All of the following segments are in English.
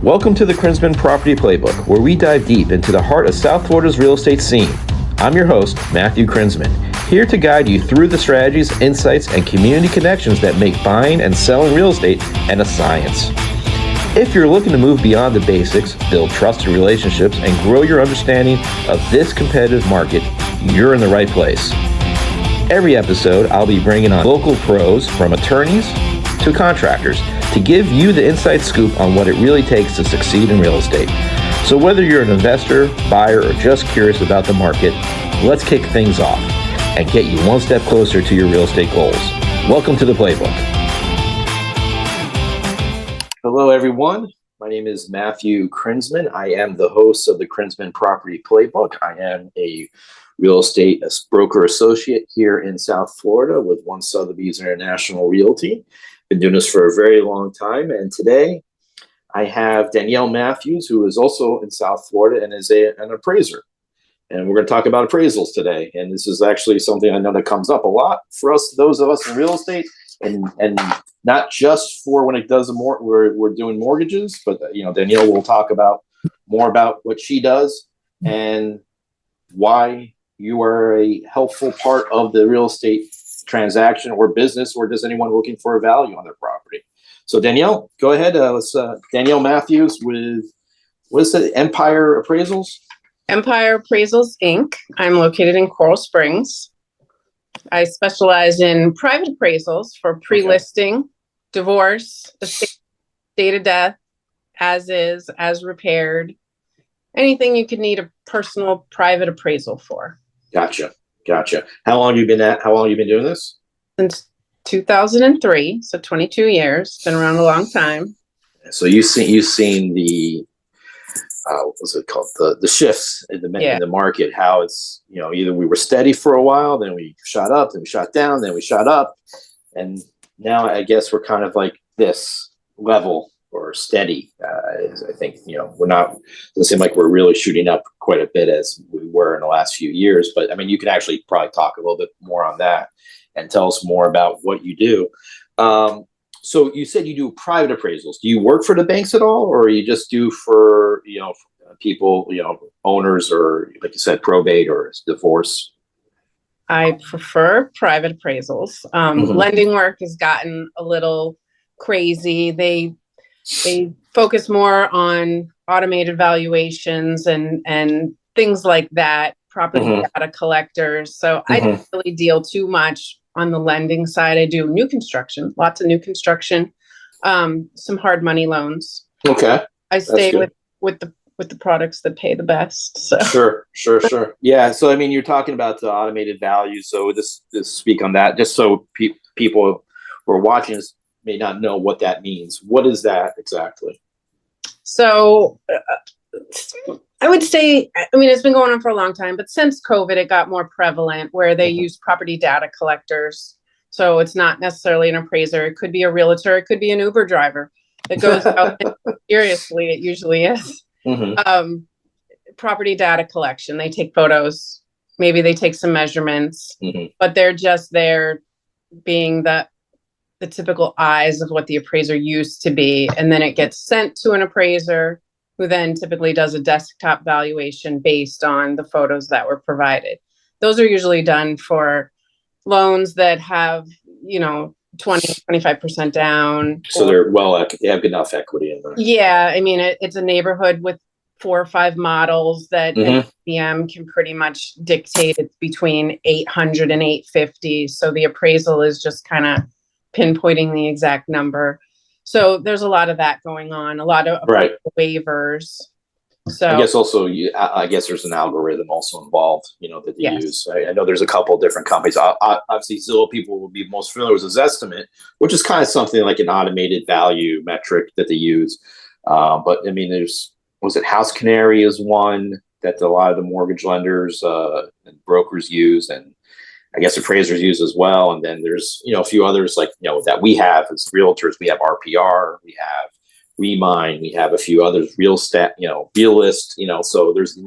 Welcome to the Krinzman Property Playbook, where we dive deep into the heart of South Florida's real estate scene. I'm your host, Matthew Krinzman, here to guide you through the strategies, insights, and community connections that make buying and selling real estate a science. If you're looking to move beyond the basics, build trusted relationships, and grow your understanding of this competitive market, you're in the right place. Every episode, I'll be bringing on local pros, from attorneys to contractors, to give you the inside scoop on what it really takes to succeed in real estate. So whether you're an investor, buyer, or just curious about the market, let's kick things off and get you one step closer to your real estate goals. Welcome to the Playbook. Hello, everyone. My name is Matthew Krinzman. I am the host of the Krinzman Property Playbook. I am a real estate broker associate here in South Florida with One Sotheby's International Realty. Been doing this for a very long time, and today I have Danielle Matthews, who is also in South Florida and is an appraiser. And we're going to talk about appraisals today. And this is actually something I know that comes up a lot for us, those of us in real estate, and not just for when it does we're doing mortgages, but Danielle will talk about more about what she does and why you are a helpful part of the real estate transaction or business, or does anyone looking for a value on their property. So Danielle, go ahead. Danielle Matthews with, what is it, Empire Appraisals? Empire Appraisals, Inc. I'm located in Coral Springs. I specialize in private appraisals for pre-listing, divorce, estate, date of death, as is, as repaired, anything you could need a personal private appraisal for. Gotcha. How long have you been doing this? Since 2003, so 22 years. Been around a long time. So you've seen the what's it called? The shifts in the market. How it's either we were steady for a while, then we shot up, then we shot down, then we shot up, and now I guess we're kind of like this level or steady. I think doesn't seem like we're really shooting up quite a bit as we were in the last few years. But I mean, you can actually probably talk a little bit more on that and tell us more about what you do. So you said you do private appraisals. Do you work for the banks at all, or you just do for people, owners, or like you said, probate or divorce? I prefer private appraisals. Lending work has gotten a little crazy. They focus more on automated valuations and things like that, property data collectors. So I don't really deal too much on the lending side. I do new construction, lots of new construction, some hard money loans. Okay. I stay with the products that pay the best. So. Sure. Yeah. So, I mean, you're talking about the automated values. So just speak on that, just so people who are watching this may not know what that means. What is that exactly? So I would say, it's been going on for a long time, but since COVID, it got more prevalent where they use property data collectors. So it's not necessarily an appraiser. It could be a realtor. It could be an Uber driver that goes out. Seriously, it usually is. Property data collection. They take photos. Maybe they take some measurements, but they're just there being the typical eyes of what the appraiser used to be. And then it gets sent to an appraiser who then typically does a desktop valuation based on the photos that were provided. Those are usually done for loans that have, 25% down. So they have enough equity in there. Yeah. It's a neighborhood with 4 or 5 models that an PM can pretty much dictate it's between 800 and 850. So the appraisal is just kind of pinpointing the exact number. So there's a lot of that going on, a lot of waivers. So I guess also, I guess there's an algorithm also involved, that they use. I know there's a couple of different companies. Obviously, Zillow people will be most familiar with Zestimate, which is kind of something like an automated value metric that they use. But was it House Canary is one that a lot of the mortgage lenders and brokers use, and I guess appraisers use as well. And then there's, a few others like, that we have as realtors. We have RPR, we have Remine, we have a few others, Realist, so there's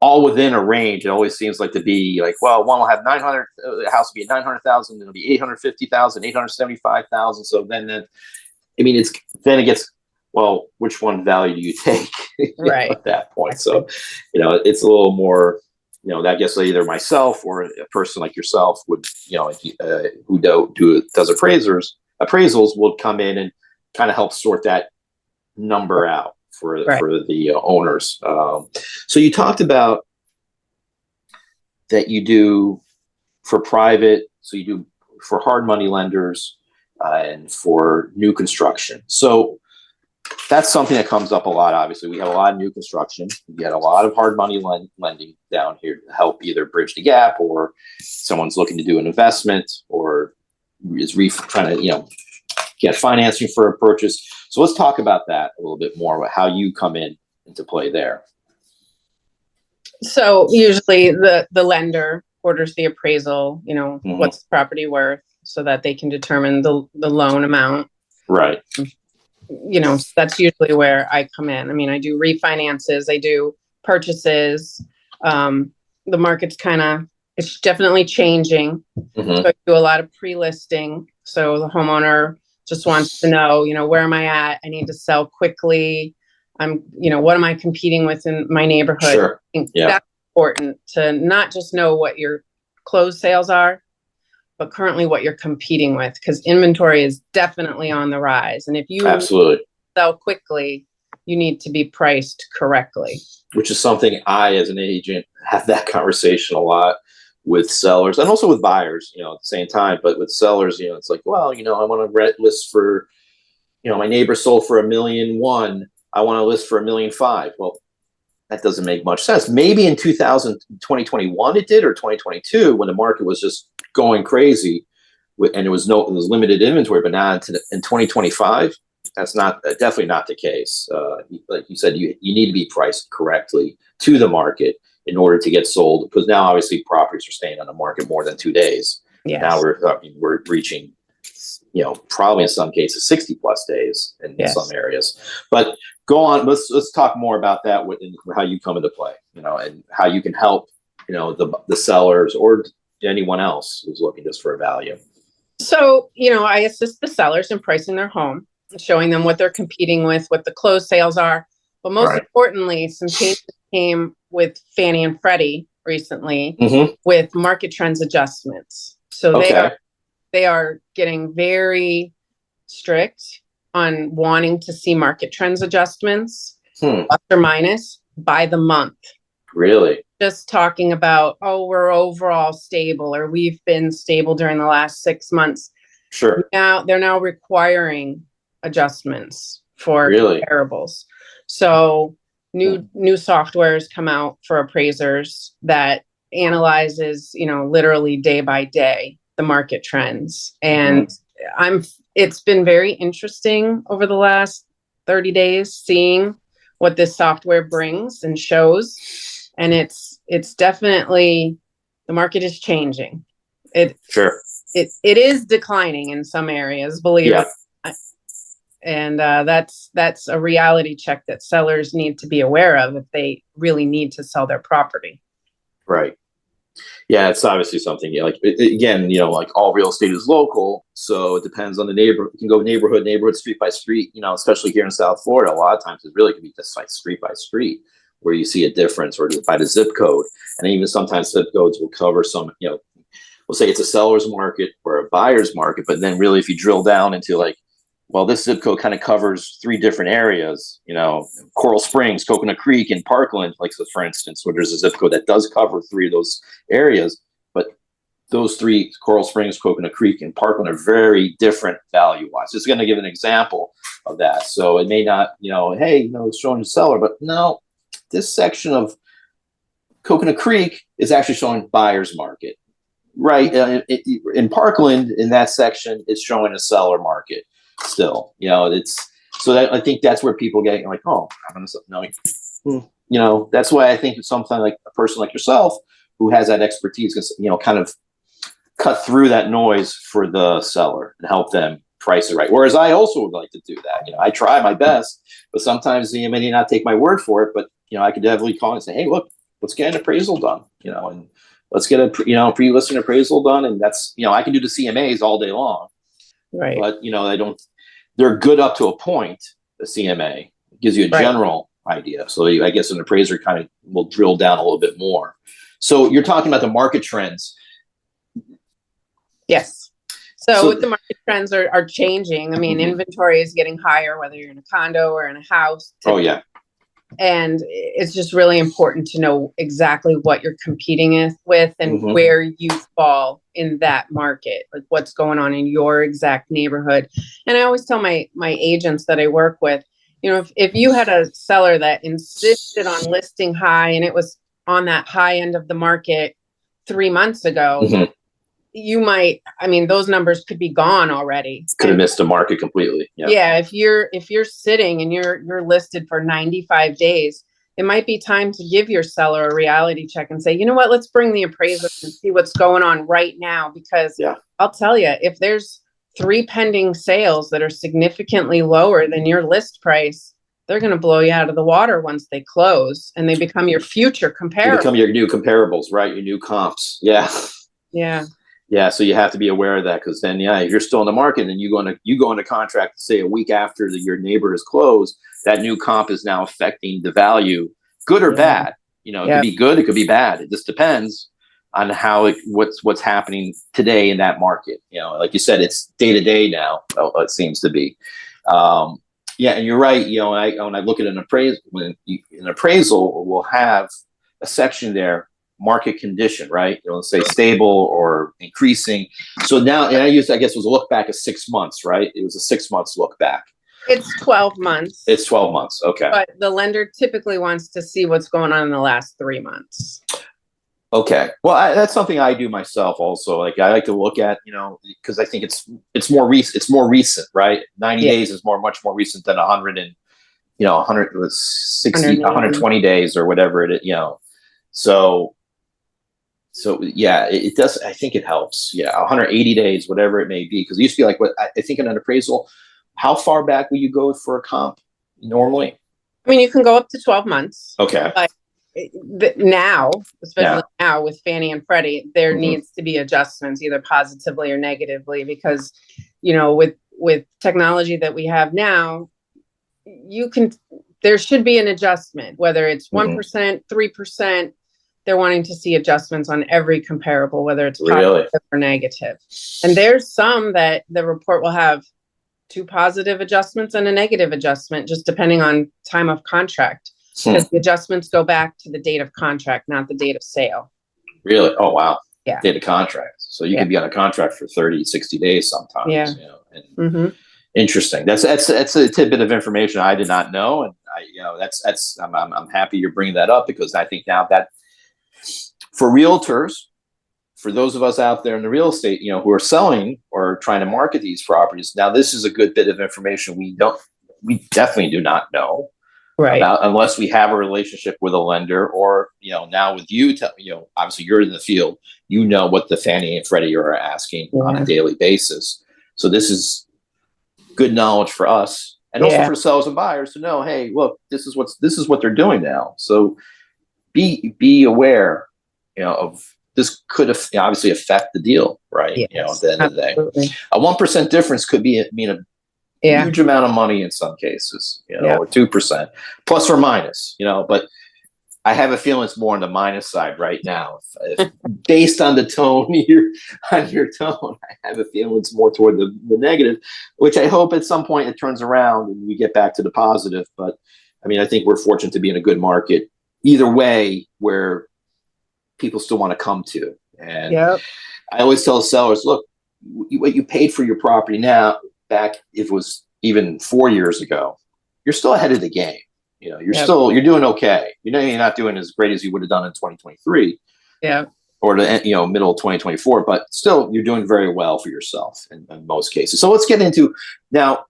all within a range. It always seems like to be like, well, one will have 900, the house will be at 900,000, it'll be 850,000, 875,000. So then it gets well, which one value do you take Right. at that point? So, it's a little more, I guess either myself or a person like yourself would, who does appraisals would come in and kind of help sort that number out for the owners. So you talked about that you do for private, so you do for hard money lenders and for new construction. So that's something that comes up a lot. Obviously, we have a lot of new construction. We get a lot of hard money lending down here to help either bridge the gap, or someone's looking to do an investment, or is trying to get financing for a purchase. So let's talk about that a little bit more, about how you come into play there. So usually the lender orders the appraisal, what's the property worth, so that they can determine the loan amount. Right. That's usually where I come in. I mean, I do refinances, I do purchases. The market's it's definitely changing. So I do a lot of pre-listing. So the homeowner just wants to know, where am I at? I need to sell quickly. What am I competing with in my neighborhood? Sure. Yeah. That's important to not just know what your closed sales are, but currently what you're competing with, because inventory is definitely on the rise. And if you absolutely sell quickly, you need to be priced correctly. Which is something I, as an agent, have that conversation a lot with sellers and also with buyers, at the same time. But with sellers, it's like, well, I want to rent list for, my neighbor sold for $1.1 million. I want to list for $1.5 million. Well, that doesn't make much sense. Maybe in 2021 it did, or 2022, when the market was just going crazy and it was limited inventory. But now in 2025, that's definitely not the case. Like you said, you need to be priced correctly to the market in order to get sold, because now obviously properties are staying on the market more than 2 days. Yes. Now we're reaching, probably in some cases 60 plus days in some areas. But go on, let's talk more about that and how you come into play, and how you can help, the sellers or anyone else who's looking just for a value. So, I assist the sellers in pricing their home, showing them what they're competing with, what the closed sales are. But most importantly, some changes came with Fannie and Freddie recently with market trends adjustments. So they are getting very strict on wanting to see market trends adjustments, plus or minus, by the month. Really? Just talking about, we're overall stable, or we've been stable during the last 6 months. Sure. Now they're requiring adjustments for comparables. So new softwares come out for appraisers that analyzes, literally day by day the market trends. And it's been very interesting over the last 30 days seeing what this software brings and shows. And it's definitely, the market is changing. It is declining in some areas, believe it. And that's a reality check that sellers need to be aware of if they really need to sell their property. Right. Yeah, it's obviously something again, like all real estate is local, so it depends on the neighbor. You can go neighborhood, street by street. Especially here in South Florida, a lot of times it really can be just like street by street where you see a difference, or by the zip code. And even sometimes zip codes will cover some. We'll say it's a seller's market or a buyer's market, but then really, if you drill down into this zip code kind of covers 3 different areas, Coral Springs, Coconut Creek, and Parkland, for instance, where there's a zip code that does cover 3 of those areas. But those 3, Coral Springs, Coconut Creek, and Parkland, are very different value-wise. Just going to give an example of that. So it may not, it's showing the seller, but no, this section of Coconut Creek is actually showing buyer's market. Right. In Parkland, in that section, it's showing a seller market. Still, so that I think that's where people get I'm gonna know. That's why I think it's something like a person like yourself who has that expertise can, kind of cut through that noise for the seller and help them price it right. Whereas I also would like to do that. I try my best, but sometimes you may not take my word for it. But I could definitely call and say, hey, look, let's get an appraisal done. And let's get a pre-listing appraisal done, and that's I can do the CMAs all day long. Right. But they're good up to a point, the CMA. It gives you a Right. general idea. So I guess an appraiser kind of will drill down a little bit more. So you're talking about the market trends. Yes. So So- the market trends are changing. I mean, Mhm. inventory is getting higher, whether you're in a condo or in a house. Oh yeah. And it's just really important to know exactly what you're competing with and Mhm. where you fall in that market, like what's going on in your exact neighborhood. And I always tell my agents that I work with, you know, if you had a seller that insisted on listing high and it was on that high end of the market 3 months ago, Mhm. you might, I mean, those numbers could be gone already. Could have missed the market completely. Yeah. Yeah, if you're sitting and you're listed for 95 days, it might be time to give your seller a reality check and say, you know what, let's bring the appraiser and see what's going on right now. Because Yeah. I'll tell you, if there's 3 pending sales that are significantly lower than your list price, they're going to blow you out of the water once they close and they become your future They comparable. become your new comparables, right? Your new comps. Yeah. Yeah. Yeah, so you have to be aware of that, because then, yeah, if you're still in the market and you go into contract, say a week after your neighbor is closed, that new comp is now affecting the value, good or Yeah. bad. You know, it could be good, it could be bad. It just depends on how what's happening today in that market. You know, like you said, it's day to day now. It seems to be. Yeah, and you're right. You know, when I look at an appraisal will have a section there, market condition, right? You know, let's say stable or increasing. So now, and I guess it was a look back of 6 months, right? It was a 6 months look back. It's 12 months. It's 12 months. Okay. But the lender typically wants to see what's going on in the last 3 months. Okay. Well, that's something I do myself also. Like I like to look at, you know, because I think it's more recent. It's more recent, right? 90 days is much more recent than 100 and, you know, 160, 120 days or whatever it is, you know. So yeah, it does. I think it helps. Yeah, 180 days, whatever it may be, because it used to be like what I think in an appraisal. How far back will you go for a comp normally? I mean, you can go up to 12 months. Okay. But now, especially now with Fannie and Freddie, there needs to be adjustments, either positively or negatively, because, you know, with technology that we have now, there should be an adjustment, whether it's 1%, 3%. They're wanting to see adjustments on every comparable, whether it's positive or negative. And there's some that the report will have 2 positive adjustments and a negative adjustment, just depending on time of contract. Because the adjustments go back to the date of contract, not the date of sale. Really? Oh, wow. Yeah. Date of contract. So you can be on a contract for 30, 60 days sometimes. Yeah. You know, and interesting. That's a tidbit of information I did not know. And I'm happy you're bringing that up, because I think now that for realtors, for those of us out there in the real estate, you know, who are selling or trying to market these properties, now this is a good bit of information we definitely do not know. Right. Unless we have a relationship with a lender, or, you know, now with you, you know, obviously you're in the field, you know what the Fannie and Freddie are asking on a daily basis. So this is good knowledge for us, and also for sellers and buyers to know, hey, look, this is what they're doing now. So be aware, you know, of this could obviously affect the deal, right? Yes, you know, at the end of the day, a 1% difference could mean a huge amount of money in some cases, you know, or 2%, plus or minus, you know. But I have a feeling it's more on the minus side right now. If based on the tone, on your tone, I have a feeling it's more toward the negative, which I hope at some point it turns around and we get back to the positive. But I mean, I think we're fortunate to be in a good market either way, where people still want to come to. And I always tell sellers, look, what you paid for your property now, back if it was even 4 years ago, you're still ahead of the game. You know, you're doing okay. You know, you're not doing as great as you would have done in 2023. Yeah. Or middle of 2024, but still you're doing very well for yourself in most cases. So let's get into now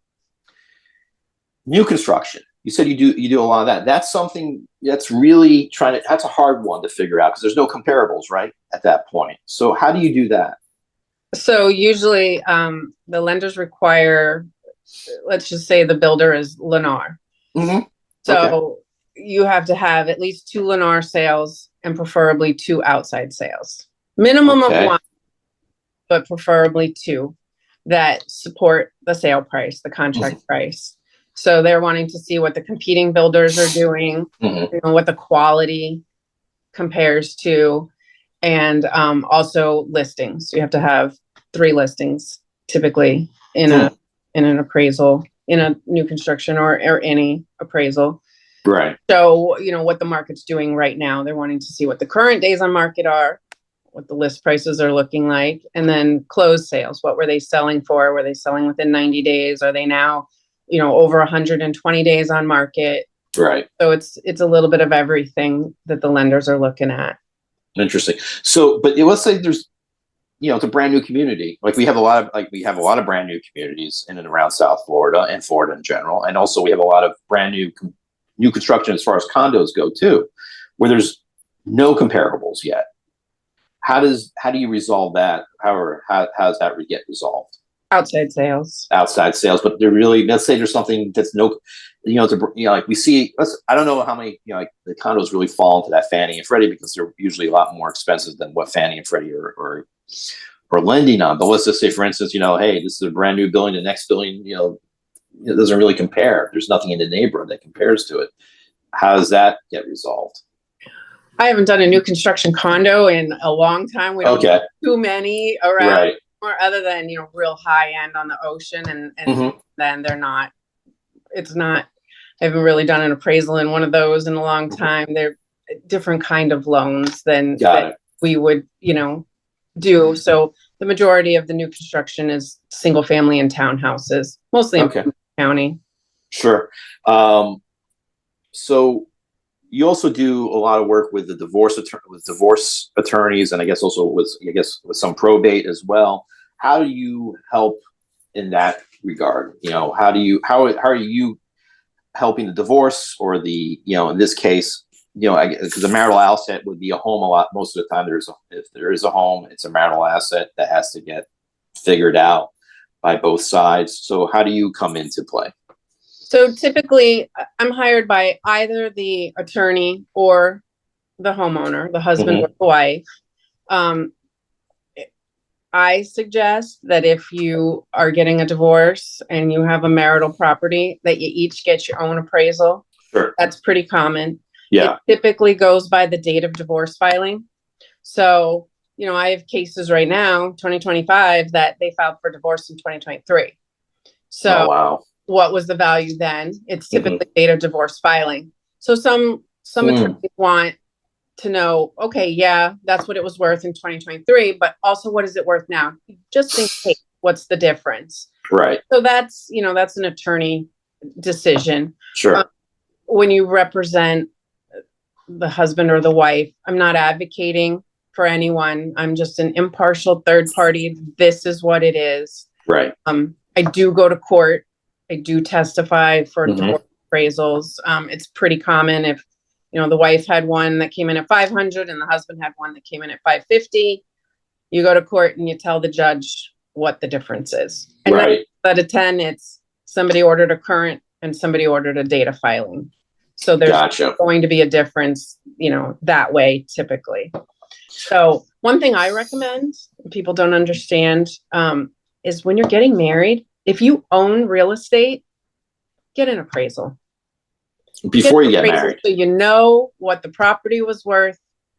new construction. You said you do a lot of that. That's something that's really that's a hard one to figure out, because there's no comparables, right, at that point. So how do you do that? So usually the lenders require, let's just say the builder is Lennar. So you have to have at least 2 Lennar sales and preferably 2 outside sales. Minimum of 1, but preferably 2 that support the sale price, the contract price. So they're wanting to see what the competing builders are doing, what the quality compares to, and also listings. You have to have 3 listings typically in an appraisal, in a new construction or any appraisal. Right. So, what the market's doing right now. They're wanting to see what the current days on market are, what the list prices are looking like, and then closed sales. What were they selling for? Were they selling within 90 days? Are they now, over 120 days on market? Right. So it's a little bit of everything that the lenders are looking at. Interesting. So, but let's say there's, it's a brand new community. Like we have a lot of brand new communities in and around South Florida and Florida in general. And also we have a lot of brand new construction as far as condos go too, where there's no comparables yet. How do you resolve that? How does that get resolved? Outside sales. But let's say there's something that's like we see, I don't know how many, like the condos really fall into that Fannie and Freddie because they're usually a lot more expensive than what Fannie and Freddie are lending on. But let's just say, for instance, hey, this is a brand new building, the next building, it doesn't really compare. There's nothing in the neighborhood that compares to it. How does that get resolved? I haven't done a new construction condo in a long time. We don't have too many around, right. Or other than, real high end on the ocean. And then I haven't really done an appraisal in one of those in a long time. They're different kind of loans than we would, do. So the majority of the new construction is single family and townhouses, mostly in county. Sure. So you also do a lot of work with the divorce attorneys, and I guess also with some probate as well. How do you help in that regard? How are you helping the divorce or the, in this case, because the marital asset would be a home a lot. Most of the time, if there is a home, it's a marital asset that has to get figured out by both sides. So how do you come into play? So typically I'm hired by either the attorney or the homeowner, the husband or the wife. I suggest that if you are getting a divorce and you have a marital property, that you each get your own appraisal. Sure. That's pretty common. Yeah. It typically goes by the date of divorce filing. So, I have cases right now, 2025, that they filed for divorce in 2023. So wow. What was the value then? It's typically date of divorce filing. So some attorneys want to know, okay, yeah, that's what it was worth in 2023, but also what is it worth now? Just in case, what's the difference? Right. So that's an attorney decision. Sure. When you represent the husband or the wife, I'm not advocating for anyone. I'm just an impartial third party. This is what it is. Right. I do go to court. I do testify for divorce appraisals. It's pretty common if, the wife had one that came in at 500 and the husband had one that came in at 550. You go to court and you tell the judge what the difference is. And then out of 10, it's somebody ordered a current and somebody ordered a date of filing. So there's going to be a difference, that way typically. So one thing I recommend, people don't understand, is when you're getting married, if you own real estate, get an appraisal. Before you get married. So you know what the property was worth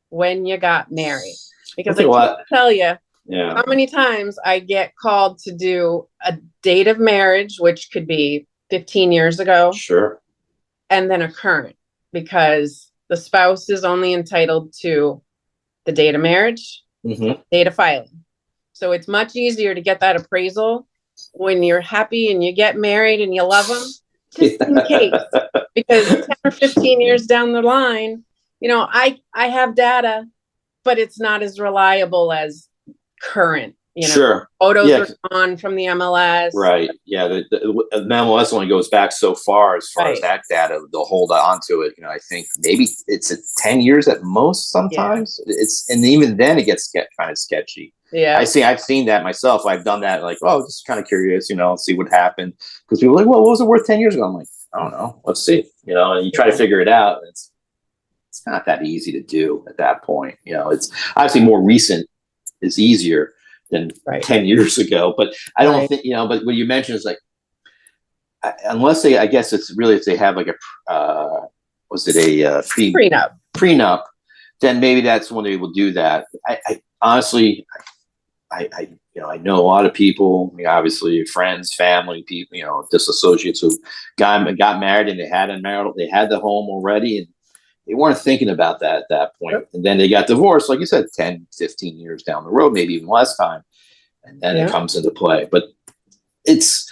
when you got married. Because I can't tell you how many times I get called to do a date of marriage, which could be 15 years ago. Sure. And then a current, because the spouse is only entitled to the date of marriage, date of filing. So it's much easier to get that appraisal when you're happy and you get married and you love them, just in case. Because 10 or 15 years down the line, I have data, but it's not as reliable as current. Sure. Photos are gone from the MLS. Right. Yeah. The MLS only goes back so far as that data. They'll hold on to it. I think maybe it's 10 years at most sometimes. Yeah. And even then it gets kind of sketchy. Yeah. I've seen that myself. I've done that, like, just kind of curious, see what happened. Because people are like, well, what was it worth 10 years ago? I'm like, I don't know. Let's see. And you try to figure it out. It's not that easy to do at that point. It's obviously more recent is easier than 10 years ago. But I don't think, but what you mentioned is like, unless they, I guess it's really if they have like was it a prenup, then maybe that's when they will do that. I honestly, I know a lot of people, obviously friends, family, people, just associates who got married and they had the home already and they weren't thinking about that at that point. Yep. And then they got divorced, like you said, 10, 15 years down the road, maybe even less time. And then it comes into play. But it's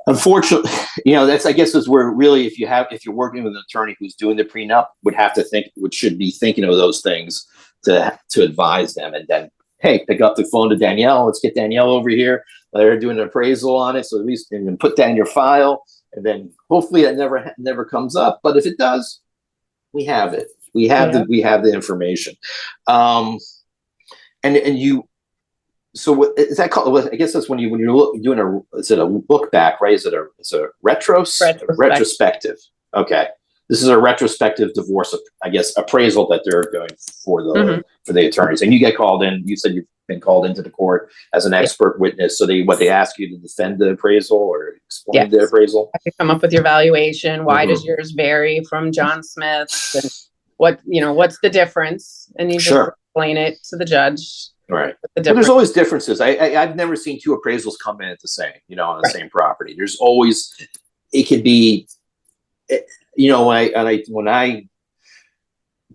unfortunately, I guess is where really, if you're working with an attorney who's doing the prenup, should be thinking of those things to advise them. And then, hey, pick up the phone to Danielle. Let's get Danielle over here. Let her do an appraisal on it. So at least, and then put that in your file. And then hopefully that never comes up. But if it does, we have it. We have the information. So what is that called? I guess that's when you're doing is it a look back, right? Is it a retrospective? Okay. This is a retrospective divorce, I guess, appraisal that they're going for the attorneys. And you get called in, you said you've been called into the court as an expert witness. So they ask you to defend the appraisal or explain the appraisal? You come up with your valuation. Why does yours vary from John Smith's? And what's the difference? And you just explain it to the judge. Right. But there's always differences. I've never seen two appraisals come in at the same, on the same property. There's always, it could be, when I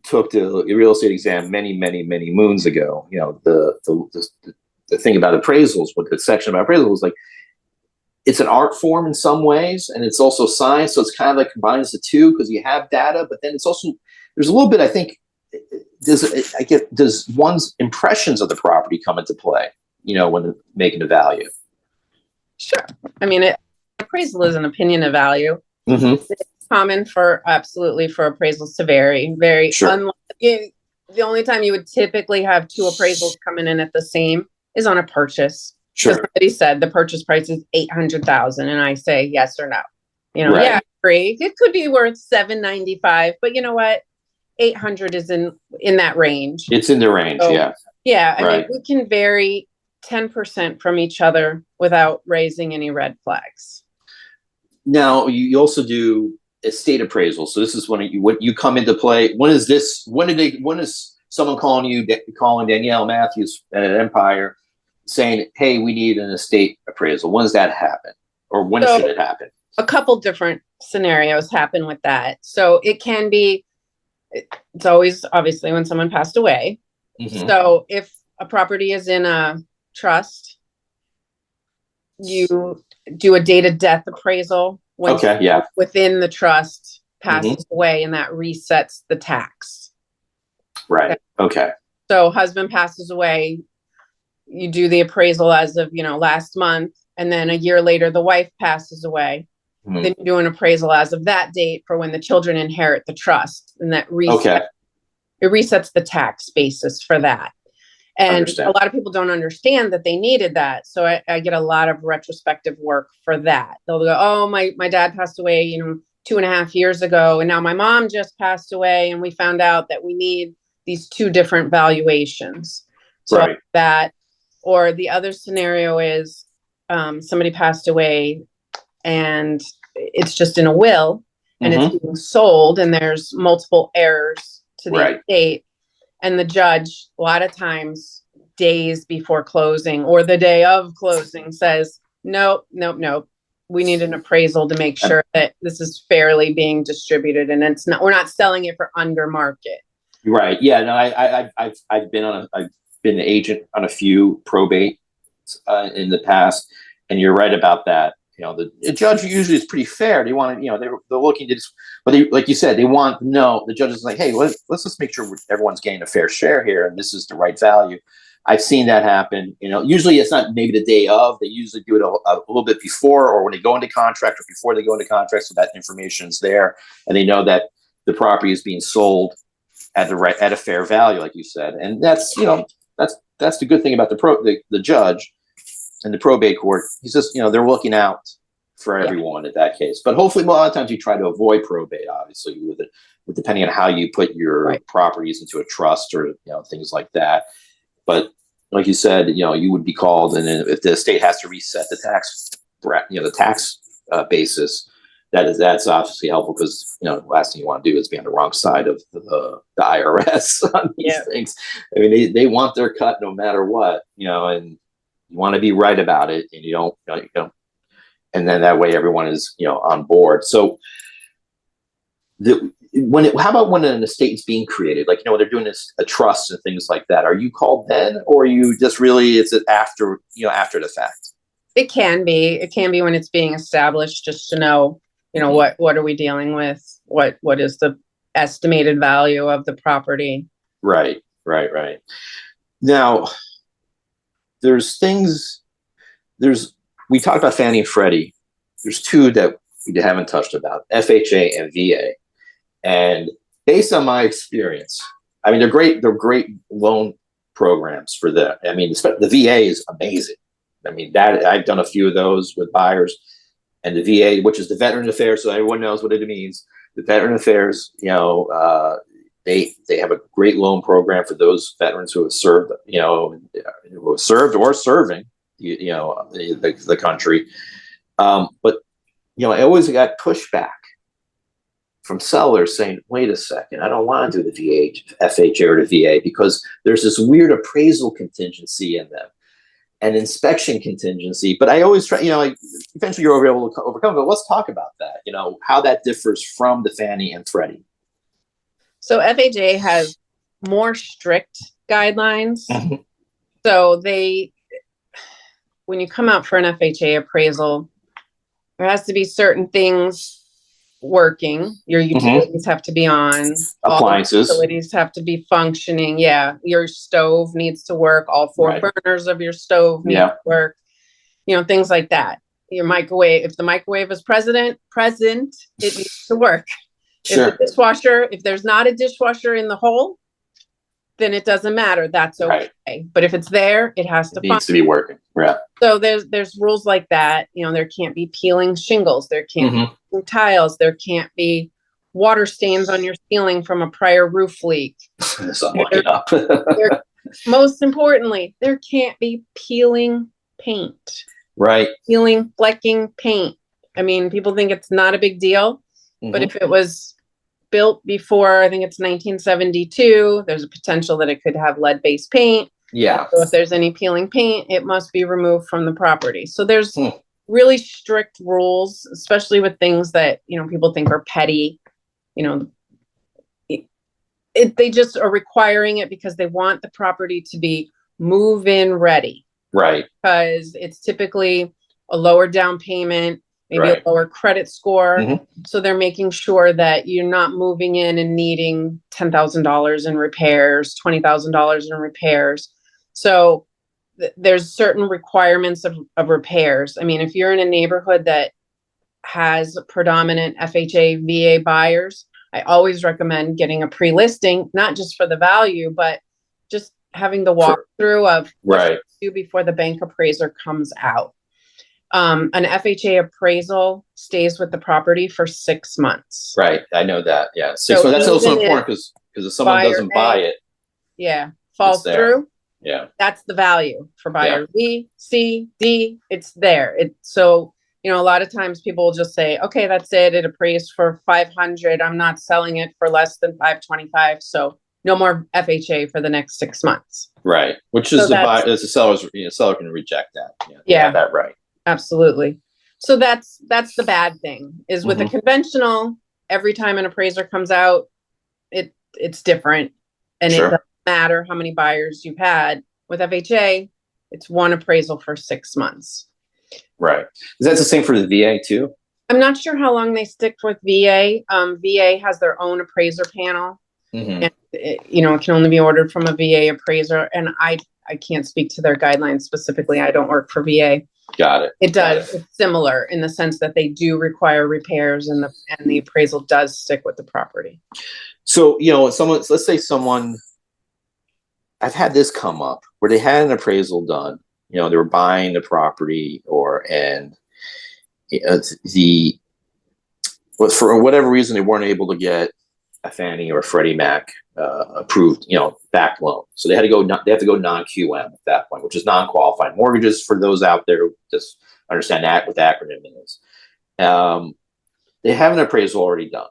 took the real estate exam many moons ago, the thing about appraisals, what the section about appraisals was like, it's an art form in some ways, and it's also science. So it's kind of like combines the two because you have data, but then it's also, there's a little bit, I think, does one's impressions of the property come into play, when making a value? Sure. I mean, appraisal is an opinion of value. It's common for appraisals to vary. The only time you would typically have two appraisals coming in at the same is on a purchase. Sure. Somebody said the purchase price is $800,000, and I say yes or no. Yeah, I agree. It could be worth $795, but you know what? 800 is in that range. It's in the range. So, yeah. I mean, we can vary 10% from each other without raising any red flags. Now you also do estate appraisal. So this is when you come into play. When is someone calling Danielle Matthews at Empire saying, hey, we need an estate appraisal? When does that happen? Or when should it happen? A couple different scenarios happen with that. So it can be, it's always obviously when someone passed away. So if a property is in a trust, you do a date of death appraisal when within the trust passes away, and that resets the tax. Right. Okay. So husband passes away, you do the appraisal as of, last month, and then a year later the wife passes away. Then you do an appraisal as of that date for when the children inherit the trust, and that it resets the tax basis for that. And a lot of people don't understand that they needed that. So I get a lot of retrospective work for that. They'll go, oh, my dad passed away, 2.5 years ago, and now my mom just passed away, and we found out that we need these two different valuations. So that, or the other scenario is somebody passed away and it's just in a will and it's being sold, and there's multiple heirs to the estate, and the judge a lot of times days before closing or the day of closing says, nope, we need an appraisal to make sure that this is fairly being distributed, and we're not selling it for under market. Right. Yeah. No, I've been an agent on a few probate in the past, and you're right about that. The judge usually is pretty fair. They want to, they're looking to just, but like you said, they want to know. The judge is like, hey, let's just make sure everyone's getting a fair share here, and this is the right value. I've seen that happen. Usually it's not maybe the day of. They usually do it a little bit before, or when they go into contract, or before they go into contract, so that information is there, and they know that the property is being sold at a fair value, like you said. And that's that's the good thing about the judge and the probate court. He's just they're looking out for everyone in that case. But hopefully, a lot of times you try to avoid probate, obviously, with depending on how you put your properties into a trust or things like that. But like you said, you would be called, and then if the state has to reset the tax, the tax basis, that's obviously helpful because, you know, the last thing you want to do is be on the wrong side of the IRS on these things. I mean, they want their cut no matter what, you know, and you want to be right about it, and you don't, and then that way everyone is, you know, on board. So how about when an estate's being created, like, you know, when they're doing a trust and things like that, are you called then, or are you just really, is it after, you know, after the fact? It can be when it's being established, just to know, you know, what are we dealing with? What is the estimated value of the property? Right. Now, we talked about Fannie and Freddie. There's two that we haven't touched about, FHA and VA. And based on my experience, I mean, they're great loan programs for that. I mean, the VA is amazing. I mean, that I've done a few of those with buyers, and the VA, which is the Veteran Affairs, so everyone knows what it means. The Veteran Affairs, you know, they have a great loan program for those veterans who have served, you know, who have served or serving, you know, the country. But, you know, I always got pushback from sellers saying, wait a second, I don't want to do the FHA or the VA because there's this weird appraisal contingency in them and inspection contingency. But I always try, you know, like, eventually you're able to overcome, but let's talk about that, you know, how that differs from the Fannie and Freddie. So FHA has more strict guidelines. So when you come out for an FHA appraisal, there has to be certain things working. Your utilities have to be on. Appliances. All utilities have to be functioning. Yeah. Your stove needs to work. All four burners of your stove need to work. You know, things like that. Your microwave, if the microwave is present, it needs to work. Sure. If the dishwasher, if there's not a dishwasher in the hole, then it doesn't matter. That's okay. But if it's there, it has to needs to be working. Yeah. So there's rules like that. You know, there can't be peeling shingles. There can't be peeling tiles. There can't be water stains on your ceiling from a prior roof leak. Most importantly, there can't be peeling paint. Right. Peeling, flecking paint. I mean, people think it's not a big deal, but if it was built before, I think it's 1972, there's a potential that it could have lead-based paint. Yeah. So if there's any peeling paint, it must be removed from the property. So there's really strict rules, especially with things that, you know, people think are petty. You know, they just are requiring it because they want the property to be move-in ready. Right. Because it's typically a lower down payment, maybe a lower credit score. So they're making sure that you're not moving in and needing $10,000 in repairs, $20,000 in repairs. So there's certain requirements of repairs. I mean, if you're in a neighborhood that has predominant FHA, VA buyers, I always recommend getting a pre-listing, not just for the value, but just having the walkthrough of what to do before the bank appraiser comes out. An FHA appraisal stays with the property for 6 months. Right. I know that. Yeah. So that's also important because if someone doesn't buy it. Falls through. Yeah. That's the value for buyer B, C, D. It's there. So, you know, a lot of times people will just say, okay, that's it. It appraised for 500. I'm not selling it for less than 525. So no more FHA for the next 6 months. Right. Which is the seller can reject that. Yeah. That right. Absolutely. So that's the bad thing is with a conventional, every time an appraiser comes out, it's different. And it doesn't matter how many buyers you've had. With FHA, it's one appraisal for 6 months. Right. Is that the same for the VA too? I'm not sure how long they stick with VA. VA has their own appraiser panel. And it can only be ordered from a VA appraiser. And I can't speak to their guidelines specifically. I don't work for VA. Got it. It does. It's similar in the sense that they do require repairs and the appraisal does stick with the property. So, you know, let's say someone, I've had this come up where they had an appraisal done, you know, they were buying the property for whatever reason, they weren't able to get a Fannie or Freddie Mac approved, you know, back loan. So they have to go non-QM at that point, which is non-qualified mortgages for those out there who just understand that what the acronym is. they have an appraisal already done.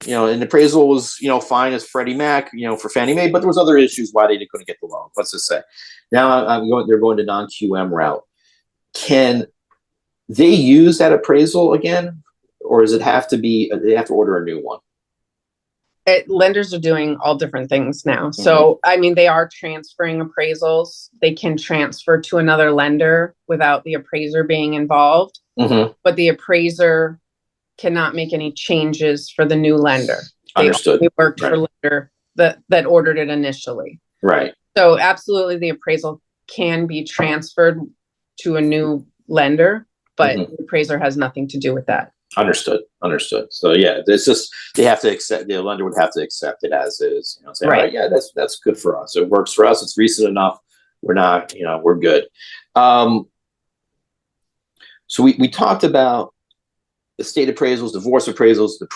And the appraisal was, fine as Freddie Mac, for Fannie Mae, but there was other issues why they couldn't get the loan. Let's just say now they're going to non-QM route. Can they use that appraisal again, or does it have to be, they have to order a new one? Lenders are doing all different things now. So, I mean, they are transferring appraisals. They can transfer to another lender without the appraiser being involved, but the appraiser cannot make any changes for the new lender. Understood. They worked for lender that ordered it initially. Right. So absolutely the appraisal can be transferred to a new lender, but the appraiser has nothing to do with that. Understood. So yeah, it's just, they have to accept, the lender would have to accept it as is, say, right. All right, yeah, that's good for us. It works for us. It's recent enough. We're not, we're good. So we talked about estate appraisals, divorce appraisals, the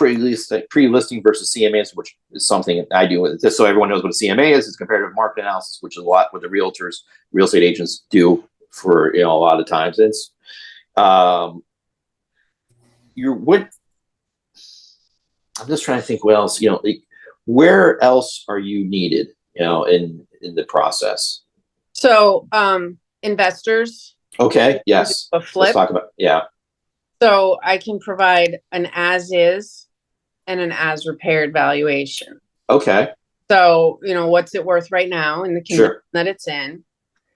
pre-listing versus CMAs, which is something I do with this. So everyone knows what a CMA is. It's comparative market analysis, which is a lot what the realtors, real estate agents do for, a lot of times. It's, I'm just trying to think what else, where else are you needed, in the process? So, investors. Okay. Yes. A flip. Let's talk about, yeah. So I can provide an as is and an as repaired valuation. Okay. So, what's it worth right now in the condition that it's in?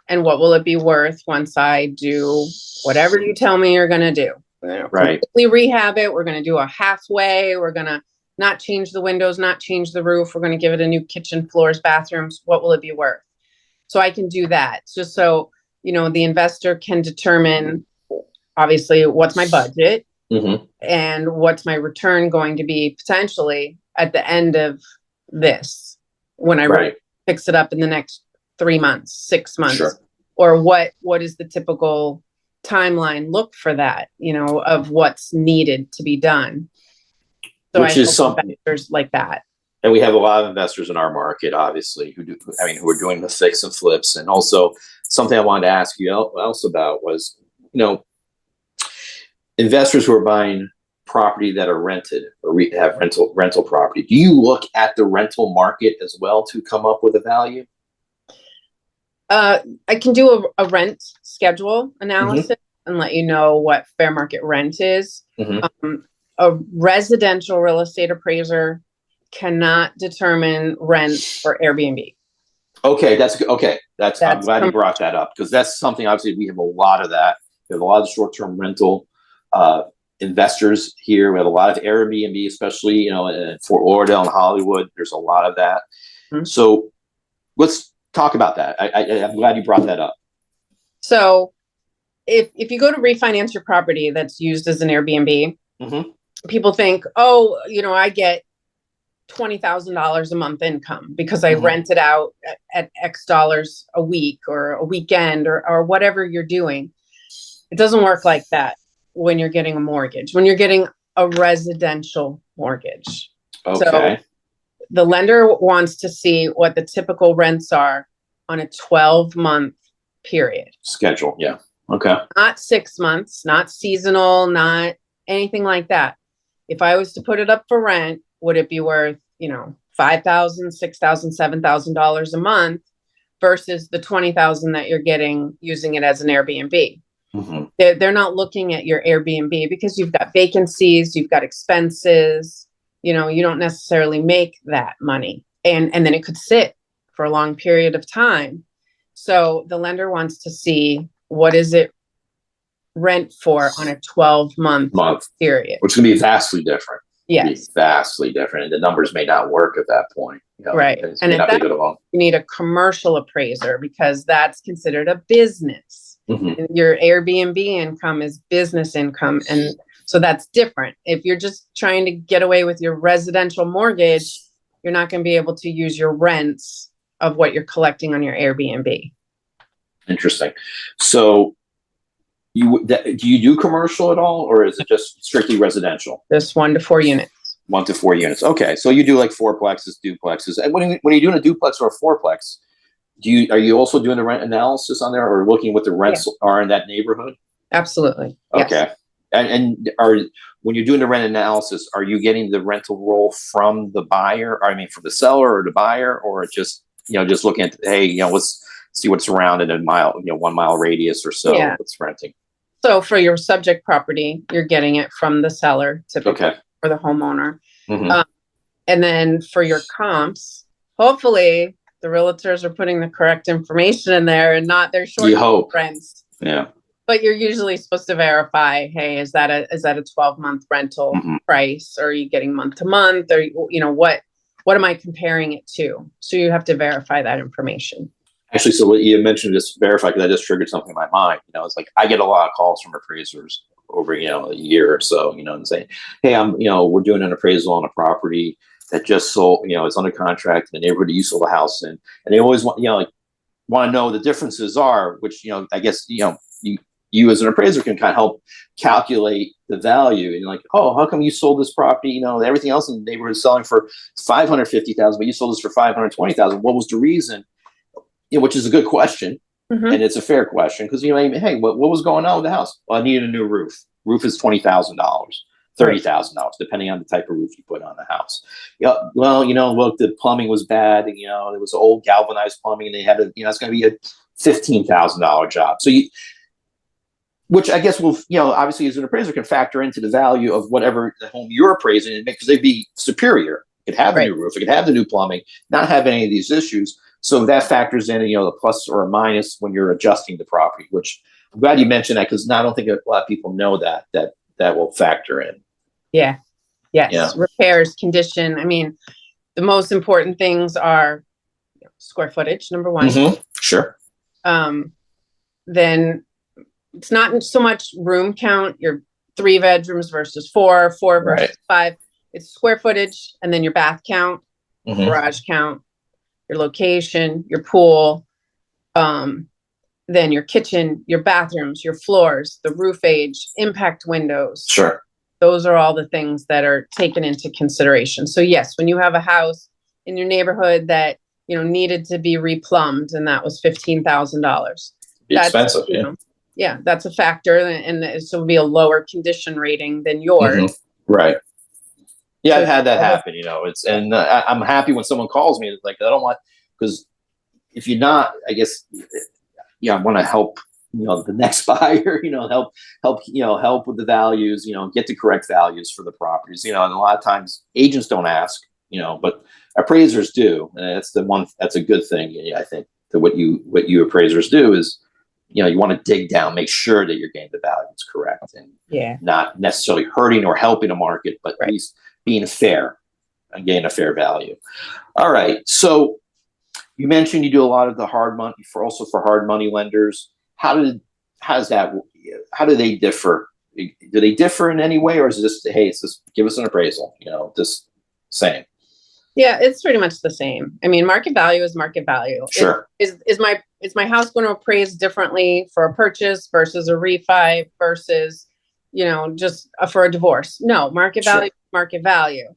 And what will it be worth once I do whatever you tell me you're going to do? Right. Completely rehab it. We're going to do a halfway. We're going to not change the windows, not change the roof. We're going to give it a new kitchen, floors, bathrooms. What will it be worth? So I can do that. Just so, the investor can determine, obviously, what's my budget and what's my return going to be potentially at the end of this when I fix it up in the next 3 months, 6 months, or what is the typical timeline look for that, of what's needed to be done. So which is something investors like that. And we have a lot of investors in our market, obviously, who are doing the fix and flips. And also something I wanted to ask you else about was, investors who are buying property that are rented or have rental property. Do you look at the rental market as well to come up with a value? I can do a rent schedule analysis and let you know what fair market rent is. A residential real estate appraiser cannot determine rent for Airbnb. Okay, that's okay. I'm glad you brought that up, because that's something, obviously, we have a lot of that. We have a lot of short-term rental investors here. We have a lot of Airbnb, especially, in Fort Lauderdale and Hollywood. There's a lot of that. So let's talk about that. I'm glad you brought that up. So if you go to refinance your property that's used as an Airbnb, people think, oh, I get $20,000 a month income because I rent it out at X dollars a week or a weekend or whatever you're doing. It doesn't work like that when you're getting a mortgage, when you're getting a residential mortgage. Okay. So the lender wants to see what the typical rents are on a 12-month period. Schedule. Yeah. Okay. Not 6 months, not seasonal, not anything like that. If I was to put it up for rent, would it be worth, $5,000, $6,000, $7,000 a month versus the $20,000 that you're getting using it as an Airbnb? They're not looking at your Airbnb because you've got vacancies, you've got expenses, you don't necessarily make that money. And then it could sit for a long period of time. So the lender wants to see what is it rent for on a 12-month period. Which can be vastly different. Yes. Vastly different. And the numbers may not work at that point. Right. And at that point, you need a commercial appraiser because that's considered a business. Your Airbnb income is business income. And so that's different. If you're just trying to get away with your residential mortgage, you're not going to be able to use your rents of what you're collecting on your Airbnb. Interesting. So do you do commercial at all, or is it just strictly residential? Just 1 to 4 units. 1 to 4 units. Okay. So you do like fourplexes, duplexes. And when you're doing a duplex or a fourplex, are you also doing the rent analysis on there, or looking what the rents are in that neighborhood? Absolutely. Okay. Yes. And when you're doing the rent analysis, are you getting the rental roll from the buyer, or I mean, from the seller or the buyer, or just, just looking at, hey, let's see what's around in a mile, 1 mile radius or so, Yeah. what's renting? So for your subject property, you're getting it from the seller, typically, Okay. or the homeowner. Mhm. And then for your comps, hopefully the realtors are putting the correct information in there and not their short You hope. rents. Yeah. But you're usually supposed to verify, hey, is that a 12-month rental Mhm. price? Or are you getting month to month? Or, what am I comparing it to? So you have to verify that information. Actually, so what you mentioned, just verify, because that just triggered something in my mind. It's like I get a lot of calls from appraisers over, a year or so, and saying, hey, we're doing an appraisal on a property that just sold, it's under contract in the neighborhood that you sold a house in. And they always want, want to know what the differences are, which, I guess, you as an appraiser can kind of help calculate the value. And you're like, oh, how come you sold this property? Everything else in the neighborhood is selling for $550,000, but you sold this for $520,000. What was the reason? Which is a good question. Mm-hmm. And it's a fair question because, hey, what was going on with the house? Well, I needed a new roof. Roof is $20,000, $30,000, depending on the type of roof you put on the house. Well, look, the plumbing was bad. And, it was old galvanized plumbing, and they had it's going to be a $15,000 job. So which I guess will, obviously as an appraiser can factor into the value of whatever the home you're appraising, because they'd be superior. It could have the new roof, it could have the new plumbing, not have any of these issues. So that factors in, the plus or a minus when you're adjusting the property, which I'm glad you mentioned that, because I don't think a lot of people know that will factor in. Yeah. Yes. Yeah. Repairs, condition. I mean, the most important things are square footage, number one. Mm-hmm. Sure. Then it's not so much room count, your 3 bedrooms versus 4 versus 5. It's square footage, and then your bath count, garage count, your location, your pool, then your kitchen, your bathrooms, your floors, the roof age, impact windows. Sure. Those are all the things that are taken into consideration. So yes, when you have a house in your neighborhood that, needed to be replumbed and that was $15,000. That's expensive. Yeah, that's a factor. And this will be a lower condition rating than yours. Mm-hmm. Right. Yeah, so I've had that happen, and I'm happy when someone calls me. It's like, I don't want, because if you're not, I guess, I want to help, the next buyer, help with the values, get the correct values for the properties, and a lot of times agents don't ask, but appraisers do. And that's a good thing. I think that what you appraisers do is, you want to dig down, make sure that you're getting the values correct, and not necessarily hurting or helping a market, but at least being fair and getting a fair value. All right. So you mentioned you do a lot of the hard money for hard money lenders. How do they differ? Do they differ in any way, or is it just, hey, it's just give us an appraisal, just same? Yeah, it's pretty much the same. I mean, market value is market value. Sure. Is my house going to appraise differently for a purchase versus a refi versus, just for a divorce? No, market value, market value.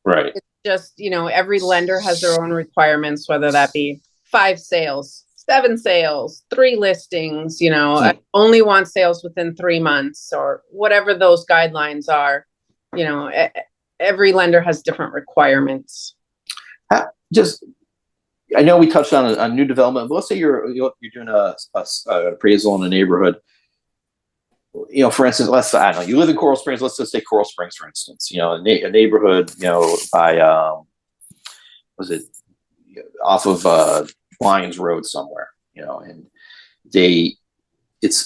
Right. It's just, every lender has their own requirements, whether that be 5 sales, 7 sales, 3 listings, I only want sales within 3 months, or whatever those guidelines are. Every lender has different requirements. I know we touched on a new development, but let's say you're doing a appraisal in a neighborhood. For instance, I don't know, you live in Coral Springs. Let's just say Coral Springs, for instance. A neighborhood, by was it off of Lyons Road somewhere. And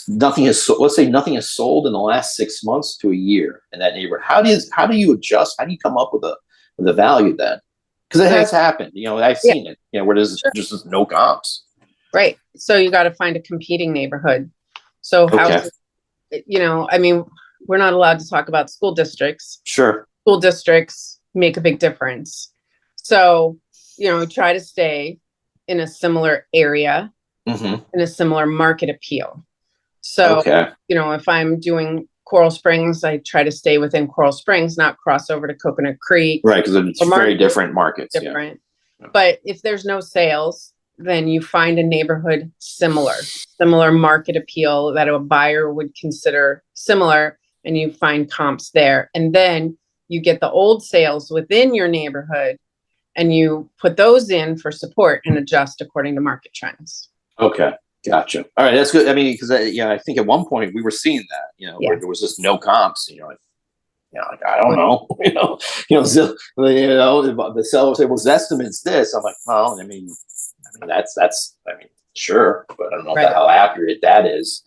nothing has sold in the last 6 months to a year in that neighborhood. How do you adjust? How do you come up with a value then? Because it has happened, I've seen it, where there's just no comps. Right. So you got to find a competing neighborhood. So I mean, we're not allowed to talk about school districts. Sure. School districts make a big difference. So, try to stay in a similar area, in a similar market appeal. So, if I'm doing Coral Springs, I try to stay within Coral Springs, not cross over to Coconut Creek. Right, because it's very different markets. Different. Yeah. But if there's no sales, then you find a neighborhood similar market appeal that a buyer would consider similar, and you find comps there. And then you get the old sales within your neighborhood and you put those in for support and adjust according to market trends. Okay. Gotcha. All right. That's good. I mean, because I think at one point we were seeing that, where there was just no comps, like, I don't know, the seller will say, well, estimate's this. I'm like, well, that's, sure, but I don't know how accurate that is,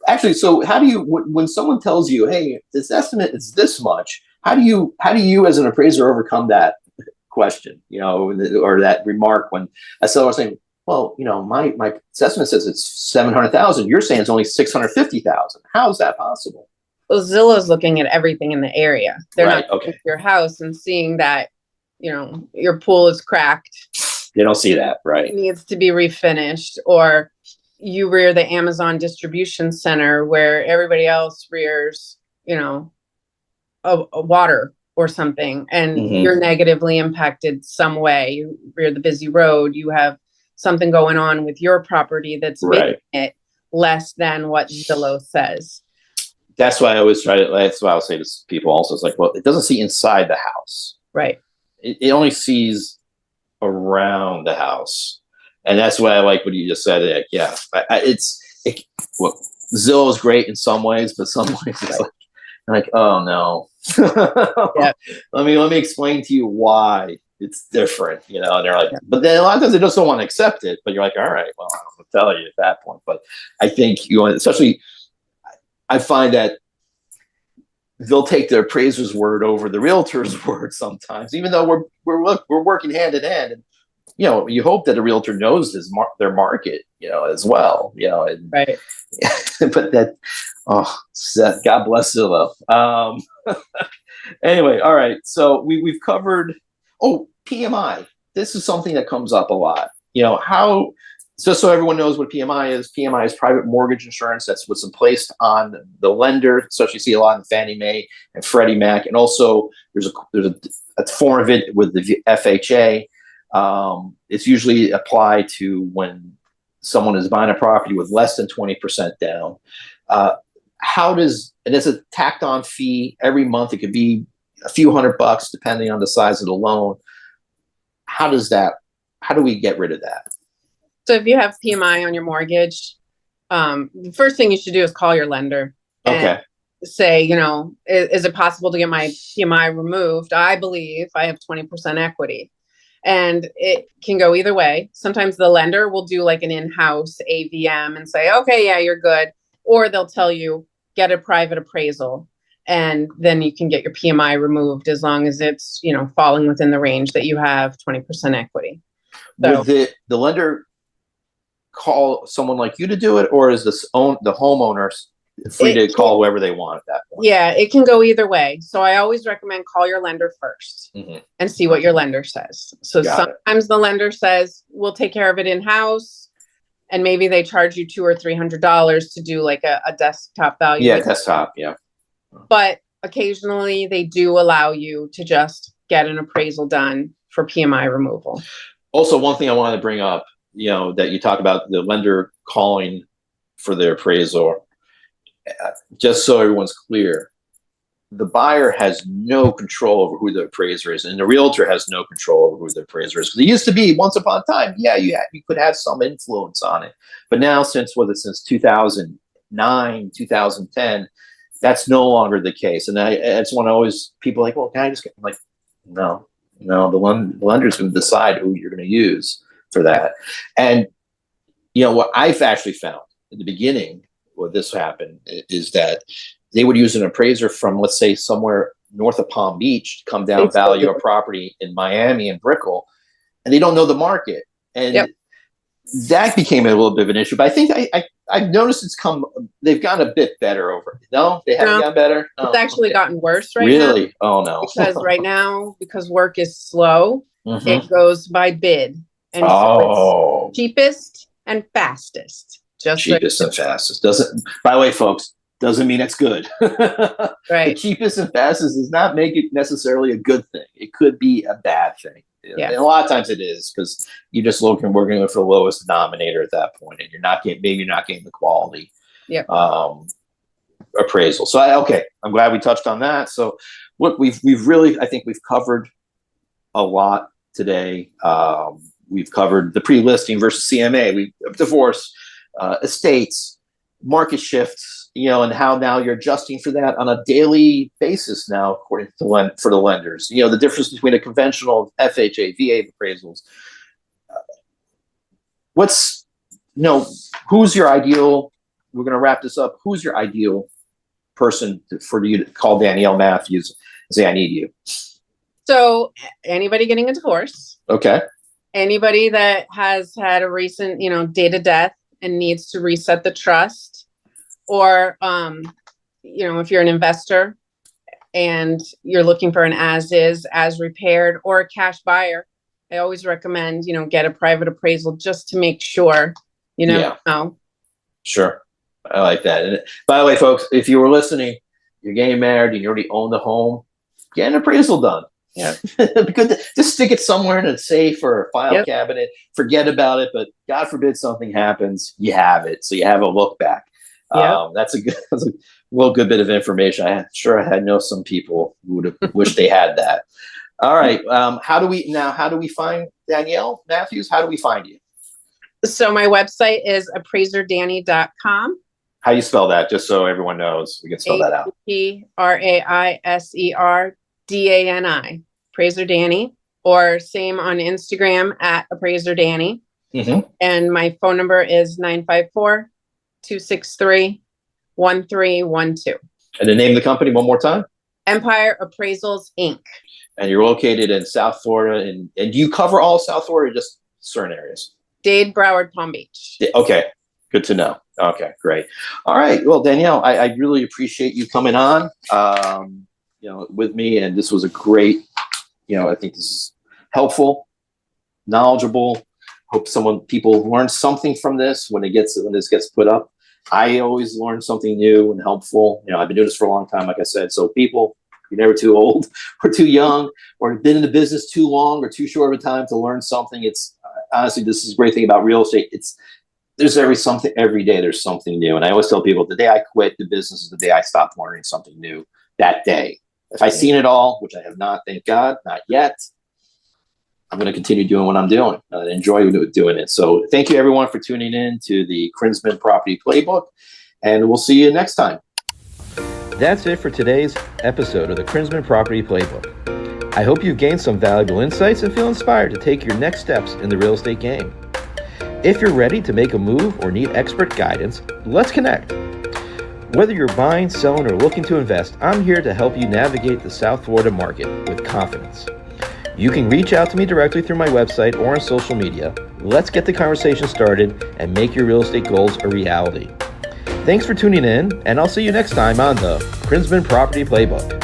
actually. So how do you, when someone tells you, hey, this estimate is this much, how do you as an appraiser overcome that question, or that remark when a seller is saying, well, my assessment says it's 700,000. You're saying it's only 650,000. How is that possible? Well, Zillow's looking at everything in the area. They're not looking at your house and seeing that, your pool is cracked. They don't see that, right? It needs to be refinished, or you rear the Amazon distribution center where everybody else rears, a water or something, and you're negatively impacted some way. You rear the busy road. You have something going on with your property that's making it less than what Zillow says. That's why I always that's why I'll say to people also, it's like, well, it doesn't see inside the house. Right. It only sees around the house. And that's why I like what you just said. Zillow is great in some ways, but some ways it's like, oh no. Let me explain to you why it's different, and they're like, but then a lot of times they just don't want to accept it, but you're like, all right, well, I don't know what to tell you at that point. But I think especially, I find that they'll take the appraiser's word over the realtor's word sometimes, even though we're working hand in hand. And, you hope that a realtor knows their market, as well, and, right. But that, God bless Zillow. Anyway, all right. So we've covered, PMI. This is something that comes up a lot. Just so everyone knows what PMI is private mortgage insurance. That's what's placed on the lender. So you see a lot in Fannie Mae and Freddie Mac. And also there's a form of it with the FHA. It's usually applied to when someone is buying a property with less than 20% down. And it's a tacked on fee every month. It could be a few $100 depending on the size of the loan. How do we get rid of that? So if you have PMI on your mortgage, the first thing you should do is call your lender and say, is it possible to get my PMI removed? I believe I have 20% equity. And it can go either way. Sometimes the lender will do like an in-house AVM and say, okay, yeah, you're good. Or they'll tell you, get a private appraisal. And then you can get your PMI removed as long as it's, falling within the range that you have 20% equity. So, would the lender call someone like you to do it, or is the homeowner free to call whoever they want at that point? Yeah, it can go either way. So I always recommend call your lender first and see what your lender says. So sometimes the lender says, we'll take care of it in-house. And maybe they charge you $200 or $300 to do like a desktop value. Yeah, desktop. Yeah. But occasionally they do allow you to just get an appraisal done for PMI removal. Also, one thing I wanted to bring up, that you talk about the lender calling for their appraisal, just so everyone's clear, the buyer has no control over who the appraiser is, and the realtor has no control over who the appraiser is. Because it used to be, once upon a time, you could have some influence on it. But now, since 2009, 2010, that's no longer the case. And that's when people are like, well, can I just get, I'm like, no, the lender's going to decide who you're going to use for that. And, what I've actually found in the beginning, when this happened, is that they would use an appraiser from, let's say, somewhere north of Palm Beach to come down, value a property in Miami and Brickell, and they don't know the market. And that became a little bit of an issue. But I think I've noticed they've gotten a bit better over it. No, they haven't gotten better? It's actually gotten worse now. Really? Oh, no. Because right now, because work is slow, it goes by bid. And so it's cheapest and fastest. Just cheapest and fastest. By the way, folks, doesn't mean it's good. Right. The cheapest and fastest does not make it necessarily a good thing. It could be a bad thing. Yeah. And a lot of times it is, because you're just working for the lowest denominator at that point, and you're not getting the quality. Yeah. appraisal. So I'm glad we touched on that. So look, we've really, I think we've covered a lot today. We've covered the pre-listing versus CMA, divorce, estates, market shifts, and how now you're adjusting for that on a daily basis now, according to for the lenders. The difference between a conventional FHA, VA appraisals. Who's your ideal? We're going to wrap this up. Who's your ideal person for you to call Danielle Matthews and say, I need you? So anybody getting a divorce. Okay. Anybody that has had a recent, date of death and needs to reset the trust, or, if you're an investor and you're looking for an as is, as repaired, or a cash buyer, I always recommend, get a private appraisal just to make sure, know. Sure. I like that. And by the way, folks, if you were listening, you're getting married and you already own the home, get an appraisal done. Yeah. Because just stick it somewhere in a safe or a file cabinet, forget about it. But God forbid something happens, you have it. So you have a look back. That's a good bit of information. I'm sure I know some people who would have wished they had that. All right. How do we find Danielle Matthews? How do we find you? So my website is appraiserdanny.com. How do you spell that? Just so everyone knows, we can spell that out. APRAISERDANI, Appraiser Danny, or same on Instagram at Appraiser Danny. Mm-hmm. And my phone number is 954-263-1312. And the name of the company one more time? Empire Appraisals, Inc. And you're located in South Florida. And do you cover all South Florida or just certain areas? Dade, Broward, Palm Beach. Okay. Good to know. Okay, great. All right. Well, Danielle, I really appreciate you coming on, with me. And this was a great, I think this is helpful, knowledgeable. Hope people learn something from this when this gets put up. I always learn something new and helpful. I've been doing this for a long time, like I said. So people, you're never too old or too young or been in the business too long or too short of a time to learn something. It's honestly, this is a great thing about real estate. There's every day there's something new. And I always tell people the day I quit the business is the day I stopped learning something new that day. If I've seen it all, which I have not, thank God, not yet, I'm going to continue doing what I'm doing. I enjoy doing it. So thank you everyone for tuning in to the Krinzman Property Playbook, and we'll see you next time. That's it for today's episode of the Krinzman Property Playbook. I hope you've gained some valuable insights and feel inspired to take your next steps in the real estate game. If you're ready to make a move or need expert guidance, let's connect. Whether you're buying, selling, or looking to invest, I'm here to help you navigate the South Florida market with confidence. You can reach out to me directly through my website or on social media. Let's get the conversation started and make your real estate goals a reality. Thanks for tuning in, and I'll see you next time on the Krinzman Property Playbook.